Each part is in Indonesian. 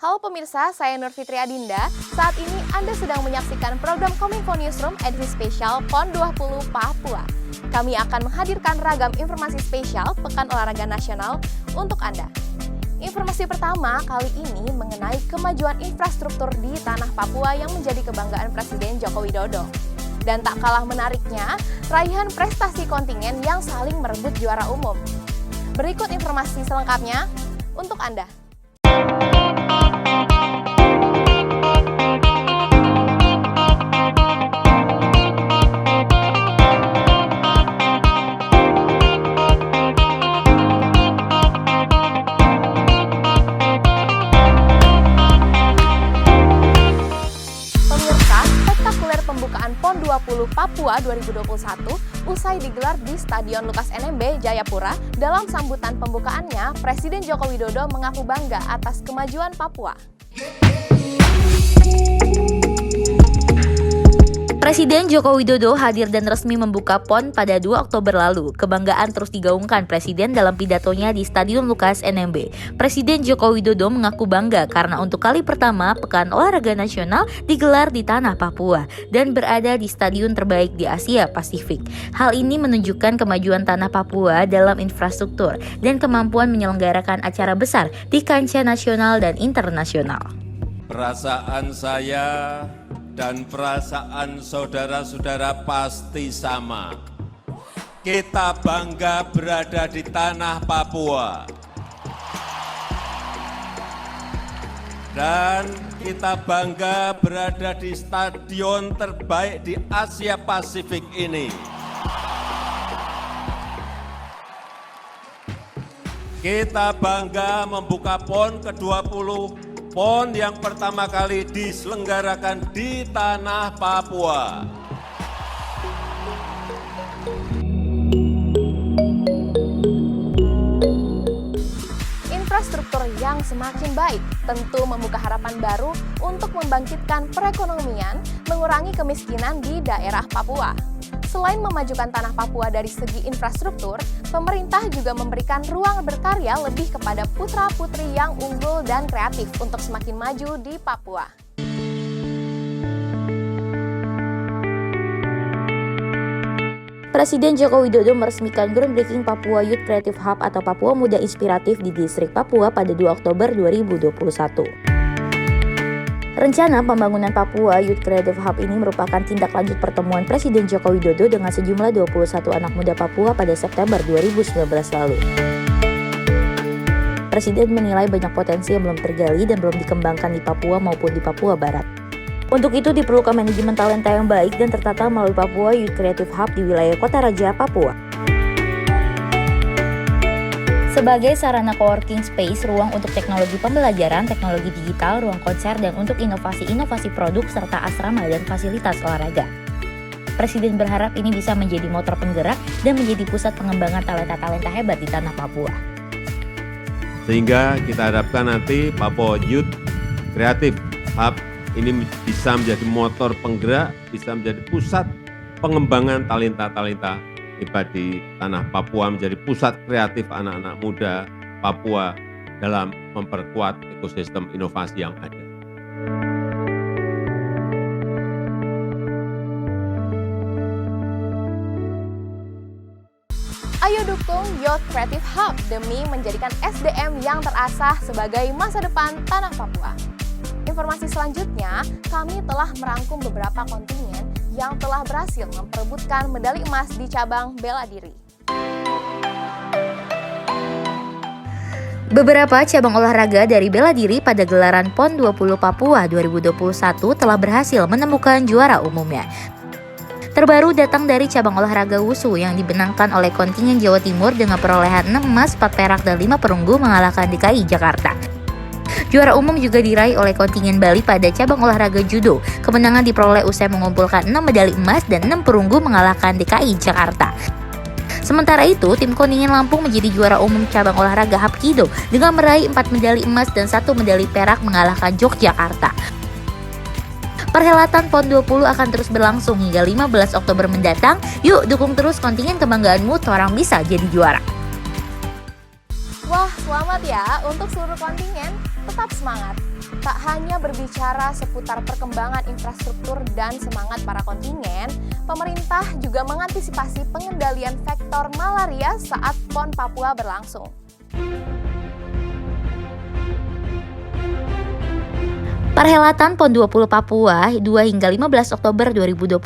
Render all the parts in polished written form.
Halo pemirsa, saya Nur Fitri Adinda. Saat ini Anda sedang menyaksikan program Kominfo Newsroom edisi spesial PON 20 Papua. Kami akan menghadirkan ragam informasi spesial Pekan Olahraga Nasional untuk Anda. Informasi pertama kali ini mengenai kemajuan infrastruktur di tanah Papua yang menjadi kebanggaan Presiden Joko Widodo. Dan tak kalah menariknya, raihan prestasi kontingen yang saling merebut juara umum. Berikut informasi selengkapnya untuk Anda. Pembukaan PON 20 Papua 2021 usai digelar di Stadion Lukas NMB, Jayapura. Dalam sambutan pembukaannya, Presiden Joko Widodo mengaku bangga atas kemajuan Papua. Presiden Joko Widodo hadir dan resmi membuka PON pada 2 Oktober lalu. Kebanggaan terus digaungkan Presiden dalam pidatonya di Stadion Lukas NMB. Presiden Joko Widodo mengaku bangga karena untuk kali pertama Pekan Olahraga Nasional digelar di tanah Papua dan berada di stadion terbaik di Asia Pasifik. Hal ini menunjukkan kemajuan tanah Papua dalam infrastruktur dan kemampuan menyelenggarakan acara besar di kancah nasional dan internasional. Perasaan saya dan perasaan saudara-saudara pasti sama. Kita bangga berada di tanah Papua. Dan kita bangga berada di stadion terbaik di Asia Pasifik ini. Kita bangga membuka PON ke-20 PON yang pertama kali diselenggarakan di tanah Papua. Infrastruktur yang semakin baik tentu membuka harapan baru untuk membangkitkan perekonomian, mengurangi kemiskinan di daerah Papua. Selain memajukan tanah Papua dari segi infrastruktur, pemerintah juga memberikan ruang berkarya lebih kepada putra-putri yang unggul dan kreatif untuk semakin maju di Papua. Presiden Joko Widodo meresmikan groundbreaking Papua Youth Creative Hub atau Papua Muda Inspiratif di Distrik Papua pada 2 Oktober 2021. Rencana pembangunan Papua Youth Creative Hub ini merupakan tindak lanjut pertemuan Presiden Joko Widodo dengan sejumlah 21 anak muda Papua pada September 2019 lalu. Presiden menilai banyak potensi yang belum tergali dan belum dikembangkan di Papua maupun di Papua Barat. Untuk itu diperlukan manajemen talenta yang baik dan tertata melalui Papua Youth Creative Hub di wilayah Kota Raja, Papua. Sebagai sarana coworking space, ruang untuk teknologi pembelajaran, teknologi digital, ruang konser, dan untuk inovasi-inovasi produk serta asrama dan fasilitas olahraga. Presiden berharap ini bisa menjadi motor penggerak dan menjadi pusat pengembangan talenta-talenta hebat di tanah Papua. Sehingga kita harapkan nanti Papua Youth Creative Hub ini bisa menjadi motor penggerak, bisa menjadi pusat pengembangan talenta-talenta hebat di tanah Papua, menjadi pusat kreatif anak-anak muda Papua dalam memperkuat ekosistem inovasi yang ada. Ayo dukung Youth Creative Hub demi menjadikan SDM yang terasah sebagai masa depan tanah Papua. Informasi selanjutnya, kami telah merangkum beberapa kontingen yang telah berhasil memperebutkan medali emas di cabang bela diri. Beberapa cabang olahraga dari bela diri pada gelaran PON 20 Papua 2021 telah berhasil menemukan juara umumnya. Terbaru datang dari cabang olahraga wusu yang dibenangkan oleh kontingen Jawa Timur dengan perolehan 6 emas, 4 perak, dan 5 perunggu mengalahkan DKI Jakarta. Juara umum juga diraih oleh kontingen Bali pada cabang olahraga judo. Kemenangan diperoleh usai mengumpulkan 6 medali emas dan 6 perunggu mengalahkan DKI Jakarta. Sementara itu, tim kontingen Lampung menjadi juara umum cabang olahraga Hapkido dengan meraih 4 medali emas dan 1 medali perak mengalahkan Yogyakarta. Perhelatan PON 20 akan terus berlangsung hingga 15 Oktober mendatang. Yuk dukung terus kontingen kebanggaanmu, torang bisa jadi juara. Wah, selamat ya untuk seluruh kontingen. Tetap semangat. Tak hanya berbicara seputar perkembangan infrastruktur dan semangat para kontingen, pemerintah juga mengantisipasi pengendalian vektor malaria saat PON Papua berlangsung. Perhelatan PON 20 Papua 2 hingga 15 Oktober 2021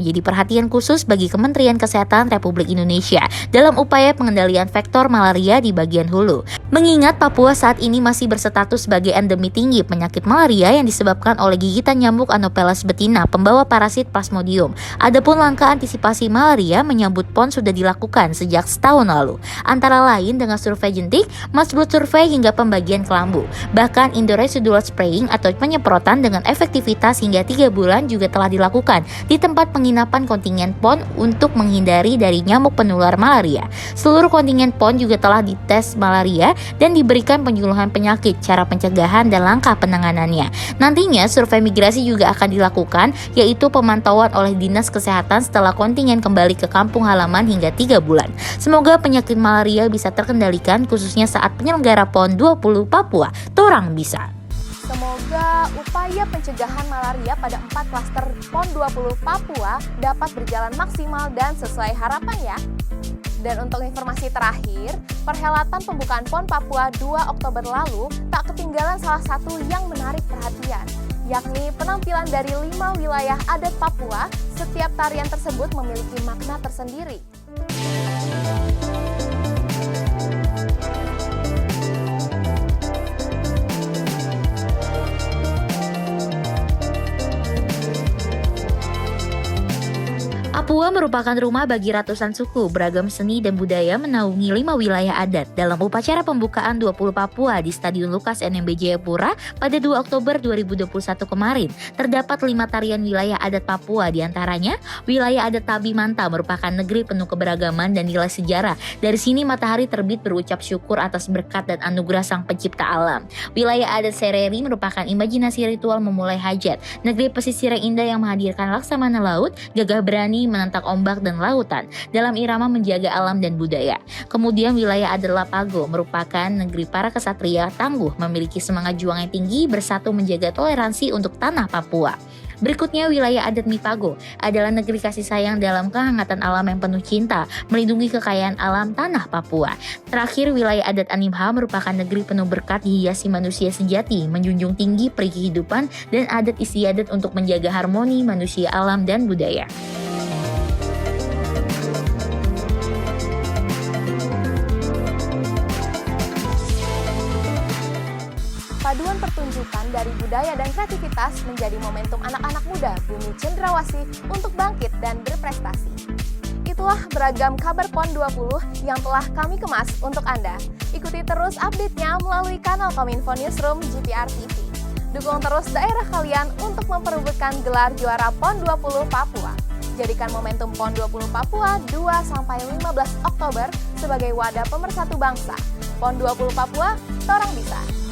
jadi perhatian khusus bagi Kementerian Kesehatan Republik Indonesia dalam upaya pengendalian vektor malaria di bagian hulu. Mengingat Papua saat ini masih berstatus sebagai endemi tinggi penyakit malaria yang disebabkan oleh gigitan nyamuk Anopheles betina pembawa parasit Plasmodium. Adapun langkah antisipasi malaria menyambut PON sudah dilakukan sejak setahun lalu, antara lain dengan survei jentik, mass blood survey hingga pembagian kelambu. Bahkan indoor-residual spraying atau penyemprotan dengan efektivitas hingga 3 bulan juga telah dilakukan di tempat penginapan kontingen PON untuk menghindari dari nyamuk penular malaria. Seluruh kontingen PON juga telah dites malaria dan diberikan penyuluhan penyakit, cara pencegahan dan langkah penanganannya. Nantinya survei migrasi juga akan dilakukan, yaitu pemantauan oleh Dinas Kesehatan setelah kontingen kembali ke kampung halaman hingga 3 bulan. Semoga penyakit malaria bisa terkendalikan khususnya saat penyelenggara PON 20 Papua. Torang bisa. Semoga upaya pencegahan malaria pada 4 klaster PON 20 Papua dapat berjalan maksimal dan sesuai harapan ya. Dan untuk informasi terakhir, perhelatan pembukaan PON Papua 2 Oktober lalu tak ketinggalan salah satu yang menarik perhatian, yakni penampilan dari 5 wilayah adat Papua. Setiap tarian tersebut memiliki makna tersendiri. Papua merupakan rumah bagi ratusan suku, beragam seni dan budaya menaungi 5 wilayah adat. Dalam upacara pembukaan 20 Papua di Stadion Lukas NMB Jayapura pada 2 Oktober 2021 kemarin, terdapat 5 tarian wilayah adat Papua, diantaranya wilayah adat Tabi Manta merupakan negeri penuh keberagaman dan nilai sejarah. Dari sini matahari terbit berucap syukur atas berkat dan anugerah Sang Pencipta alam. Wilayah adat Sereri merupakan imajinasi ritual memulai hajat, negeri pesisir yang indah yang menghadirkan laksamana laut, gagah berani menantang ombak dan lautan dalam irama menjaga alam dan budaya. Kemudian wilayah adat Lapago merupakan negeri para kesatria tangguh, memiliki semangat juang yang tinggi, bersatu menjaga toleransi untuk tanah Papua. Berikutnya wilayah adat Mipago adalah negeri kasih sayang dalam kehangatan alam yang penuh cinta, melindungi kekayaan alam tanah Papua. Terakhir wilayah adat Animha merupakan negeri penuh berkat dihiasi manusia sejati, menjunjung tinggi peri kehidupan dan adat istiadat untuk menjaga harmoni manusia, alam dan budaya. Paduan pertunjukan dari budaya dan kreativitas menjadi momentum anak-anak muda Bumi Cendrawasih untuk bangkit dan berprestasi. Itulah beragam kabar PON 20 yang telah kami kemas untuk Anda. Ikuti terus update-nya melalui kanal Kominfo Newsroom GPR TV. Dukung terus daerah kalian untuk memperebutkan gelar juara PON 20 Papua. Jadikan momentum PON 20 Papua 2-15 Oktober sebagai wadah pemersatu bangsa. PON 20 Papua, torang bisa.